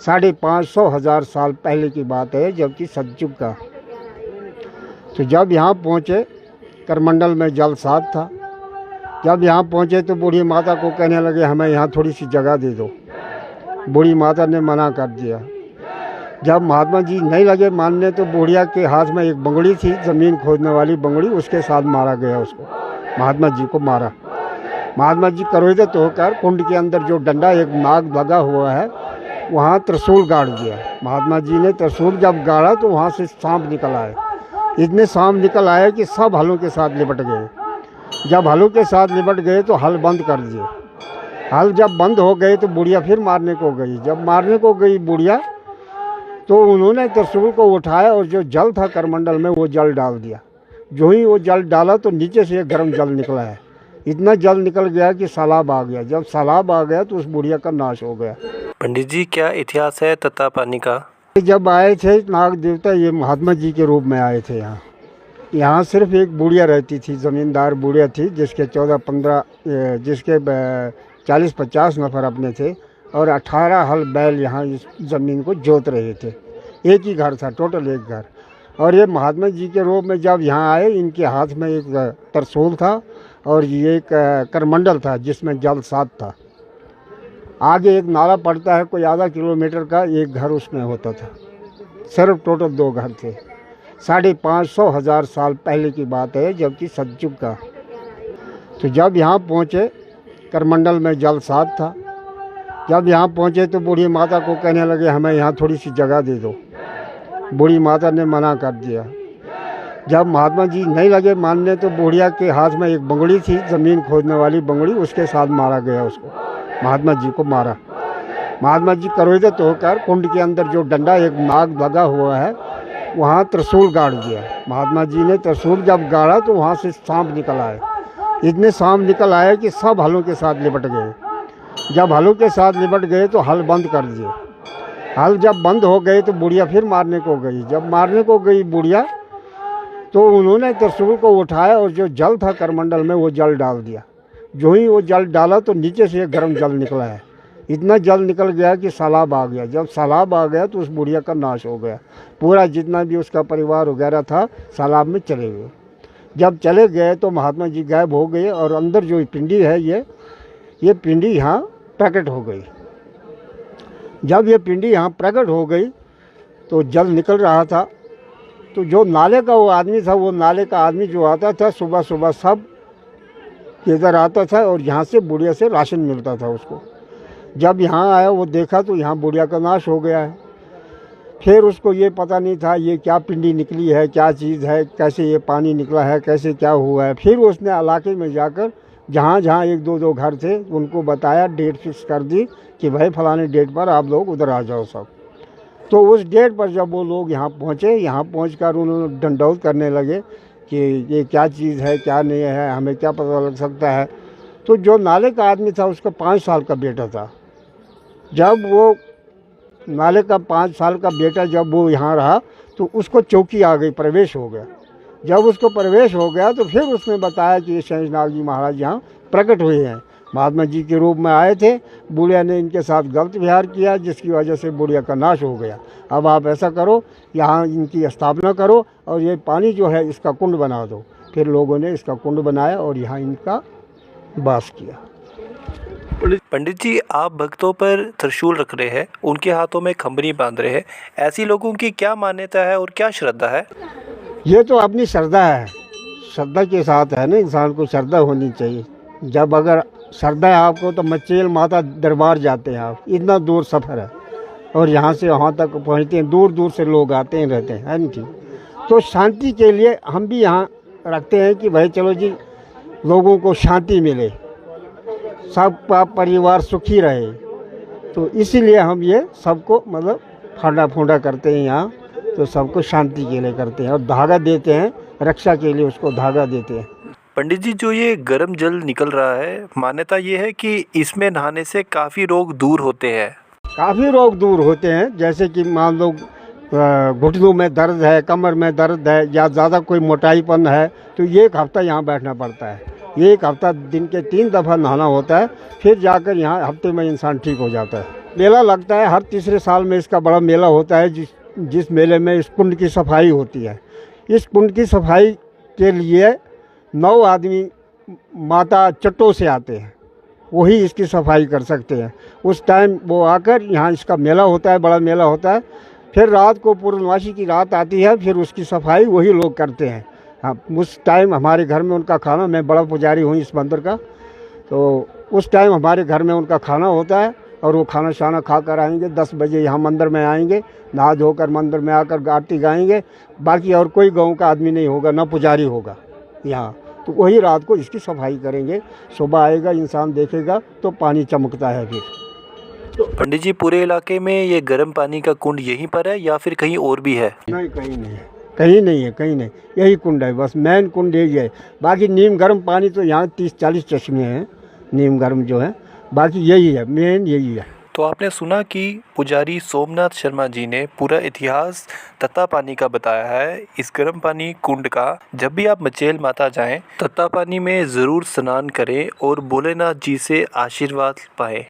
550-1000 साल पहले की बात है, जबकि सतयुग का। तो जब यहाँ पहुँचे, करमंडल में जल साफ था। जब यहाँ पहुँचे तो बूढ़ी माता को कहने लगे, हमें यहाँ थोड़ी सी जगह दे दो। बूढ़ी माता ने मना कर दिया। जब महात्मा जी नहीं लगे मानने तो बुढ़िया के हाथ में एक बंगड़ी थी, ज़मीन खोदने वाली बंगड़ी, उसके साथ मारा गया उसको। महात्मा जी को मारा। महात्मा जी क्रोधित होकर कुंड के अंदर जो डंडा एक नाग लगा हुआ है वहाँ त्रिशूल गाड़ दिया। महात्मा जी ने त्रिशूल जब गाड़ा तो वहाँ से सांप निकल आए। इतने सांप निकल आए कि सब हलों के साथ लिपट गए। जब हलों के साथ लिपट गए तो हल बंद कर दिए। हल जब बंद हो गए तो बुढ़िया फिर मारने को गई। जब मारने को गई बुढ़िया तो उन्होंने त्रिशूल को उठाया और जो जल था करमंडल में वो जल डाल दिया। जो ही वो जल डाला तो नीचे से एक गर्म जल निकला है। इतना जल निकल गया कि सैलाब आ गया। जब सैलाब आ गया तो उस बुढ़िया का नाश हो गया। पंडित जी, क्या इतिहास है तत्तापानी का? जब आए थे नाग देवता, ये महात्मा जी के रूप में आए थे। यहाँ सिर्फ एक बुढ़िया रहती थी, ज़मींदार बुढ़िया थी, जिसके 14-15 जिसके 40-50 नफर अपने थे और 18 हल बैल यहाँ इस ज़मीन को जोत रहे थे। एक ही घर था, टोटल एक घर। और ये महात्मा जी के रूप में जब यहाँ आए, इनके हाथ में एक त्रिशूल था और ये एक करमंडल था जिसमें जल साफ था। आगे एक नाला पड़ता है कोई आधा किलोमीटर का, एक घर उसमें होता था। सिर्फ टोटल 2 घर थे। 550-1000 साल पहले की बात है, जबकि सतयुग का। तो जब यहाँ पहुँचे, करमंडल में जल साफ था। जब यहाँ पहुँचे तो बूढ़ी माता को कहने लगे, हमें यहाँ थोड़ी सी जगह दे दो। बूढ़ी माता ने मना कर दिया। जब महात्मा जी नहीं लगे मानने तो बुढ़िया के हाथ में एक बंगड़ी थी, ज़मीन खोदने वाली बंगड़ी, उसके साथ मारा गया उसको। महात्मा जी को मारा। महात्मा जी क्रोधित होकर कुंड के अंदर जो डंडा एक नाग लगा हुआ है वहाँ त्रिशूल गाड़ दिया। महात्मा जी ने त्रिशूल जब गाड़ा तो वहाँ से सांप निकल आए। इतने सांप निकल आए कि सब हलों के साथ लिपट गए। जब हलों के साथ लिपट गए तो हल बंद कर दिए। हल जब बंद हो गए तो बुढ़िया फिर मारने को गई। जब मारने को गई बुढ़िया तो उन्होंने त्रिशूल को उठाया और जो जल था करमंडल में वो जल डाल दिया। जो ही वो जल डाला तो नीचे से एक गर्म जल निकला है। इतना जल निकल गया कि सैलाब आ गया। जब सैलाब आ गया तो उस बुढ़िया का नाश हो गया। पूरा जितना भी उसका परिवार वगैरह था सैलाब में चले गए। जब चले गए तो महात्मा जी गायब हो गए और अंदर जो पिंडी है ये पिंडी यहाँ प्रकट हो गई। जब ये पिंडी यहाँ प्रकट हो गई तो जल निकल रहा था। तो जो नाले का वो आदमी था, वो नाले का आदमी जो आता था सुबह सुबह सब इधर आता था और यहाँ से बुढ़िया से राशन मिलता था उसको। जब यहाँ आया वो देखा तो यहाँ बुढ़िया का नाश हो गया है। फिर उसको ये पता नहीं था ये क्या पिंडी निकली है, क्या चीज़ है, कैसे ये पानी निकला है, कैसे क्या हुआ है। फिर उसने इलाके में जाकर जहाँ जहाँ 1-2 घर थे उनको बताया, डेट फिक्स कर दी कि भाई फलाने डेट पर आप लोग उधर आ जाओ सब। तो उस डेट पर जब वो लोग यहाँ पहुँचे, यहाँ पहुँचकर उन्होंने दंडौत करने लगे कि ये क्या चीज़ है, क्या नहीं है, हमें क्या पता लग सकता है। तो जो नाले का आदमी था उसका 5 साल का बेटा था। जब वो नाले का 5 साल का बेटा जब वो यहाँ रहा तो उसको चौकी आ गई, प्रवेश हो गया। जब उसको प्रवेश हो गया तो फिर उसने बताया कि ये शेषनाग जी महाराज यहाँ प्रकट हुए हैं, महात्मा जी के रूप में आए थे। बुढ़िया ने इनके साथ गलत व्यवहार किया जिसकी वजह से बुढ़िया का नाश हो गया। अब आप ऐसा करो, यहाँ इनकी स्थापना करो और ये पानी जो है इसका कुंड बना दो। फिर लोगों ने इसका कुंड बनाया और यहाँ इनका वास किया। पंडित जी, आप भक्तों पर त्रिशूल रख रहे हैं, उनके हाथों में खंबरी बांध रहे हैं, ऐसी लोगों की क्या मान्यता है और क्या श्रद्धा है? ये तो अपनी श्रद्धा है। श्रद्धा के साथ है ना, इंसान को श्रद्धा होनी चाहिए। जब अगर श्रद्धा है आपको तो मचेल माता दरबार जाते हैं आप, इतना दूर सफ़र है और यहाँ से वहाँ तक पहुँचते हैं, दूर दूर से लोग आते हैं रहते हैं, है ना ठीक। तो शांति के लिए हम भी यहाँ रखते हैं कि भाई चलो जी लोगों को शांति मिले, सबका परिवार सुखी रहे। तो इसीलिए हम ये सबको मतलब फाड़ा फूंडा करते हैं यहाँ, तो सबको शांति के लिए करते हैं और धागा देते हैं, रक्षा के लिए उसको धागा देते हैं। पंडित जी, जो ये गर्म जल निकल रहा है, मान्यता ये है कि इसमें नहाने से काफ़ी रोग दूर होते हैं। काफ़ी रोग दूर होते हैं, जैसे कि मान लो घुटनों में दर्द है, कमर में दर्द है या ज़्यादा कोई मोटाईपन है तो ये 1 हफ्ता यहाँ बैठना पड़ता है। ये 1 हफ्ता दिन के 3 दफ़ा नहाना होता है, फिर जाकर यहाँ हफ्ते में इंसान ठीक हो जाता है। मेला लगता है हर तीसरे साल में, इसका बड़ा मेला होता है, जिस मेले में इस कुंड की सफाई होती है। इस कुंड की सफाई के लिए 9 आदमी माता चट्टों से आते हैं, वही इसकी सफाई कर सकते हैं। उस टाइम वो आकर यहाँ इसका मेला होता है, बड़ा मेला होता है। फिर रात को पूर्णमासी की रात आती है, फिर उसकी सफाई वही लोग करते हैं। हाँ, उस टाइम हमारे घर में उनका खाना, मैं बड़ा पुजारी हूँ इस मंदिर का, तो उस टाइम हमारे घर में उनका खाना होता है और वो खाना शाना खा कर आएंगे। 10 बजे यहाँ मंदिर में आएंगे, नहा धोकर मंदिर में आकर आरती गाएंगे। बाकी और कोई गाँव का आदमी नहीं होगा, ना पुजारी होगा यहाँ। तो वही रात को इसकी सफाई करेंगे। सुबह आएगा, इंसान देखेगा तो पानी चमकता है। फिर पंडित जी, पूरे इलाके में ये गर्म पानी का कुंड यहीं पर है या फिर कहीं और भी है? नहीं, कहीं नहीं है, कहीं नहीं है, कहीं नहीं। यही कुंड है, बस मेन कुंड यही है। बाकी नीम गर्म पानी तो यहाँ 30-40 चश्मे हैं नीम गर्म जो है, बाकी यही है, मेन यही है। तो आपने सुना कि पुजारी सोमनाथ शर्मा जी ने पूरा इतिहास तत्ता पानी का बताया है, इस गर्म पानी कुंड का। जब भी आप मचेल माता जाएं, तत्ता पानी में ज़रूर स्नान करें और भोलेनाथ जी से आशीर्वाद पाएं।